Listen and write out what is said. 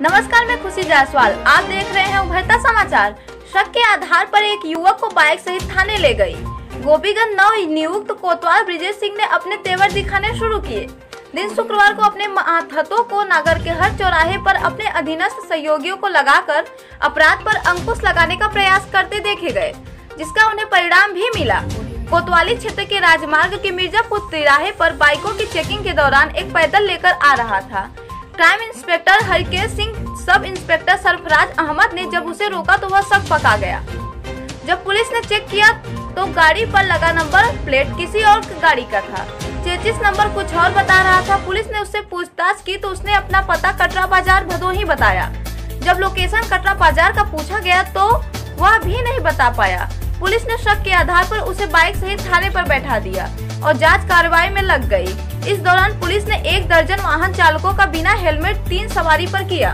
नमस्कार, मैं खुशी जायसवाल। आप देख रहे हैं उभरता समाचार। शक के आधार पर एक युवक को बाइक सहित थाने ले गई। गोपीगंज नव नियुक्त कोतवाल ब्रिजेश सिंह ने अपने तेवर दिखाने शुरू किए। दिन शुक्रवार को अपने मातहतों को नागर के हर चौराहे पर अपने अधीनस्थ सहयोगियों को लगाकर अपराध पर अंकुश लगाने का प्रयास करते देखे गए, जिसका उन्हें परिणाम भी मिला। कोतवाली क्षेत्र के राजमार्ग के मिर्जापुर तिराहे पर बाइकों की चेकिंग के दौरान एक पैदल लेकर आ रहा था। Crime inspector Harkesh Singh sub inspector Sarfaraz Ahmad ने जब उसे रोका तो वह शक पका गया। जब पुलिस ने चेक किया तो गाड़ी पर लगा नंबर प्लेट किसी और गाड़ी का था। चेचिस नंबर कुछ और बता रहा था। पुलिस ने उससे पूछताछ की तो उसने अपना पता कटरा बाजार भदोही बताया। जब लोकेशन कटरा बाजार का पूछा गया तो वह भी नहीं बता पाया। पुलिस ने शक के आधार पर उसे बाइक सहित थाने पर बैठा दिया और जांच कार्रवाई में लग गई। इस दौरान पुलिस ने 1 दर्जन वाहन चालकों का बिना हेलमेट 3 सवारी पर किया।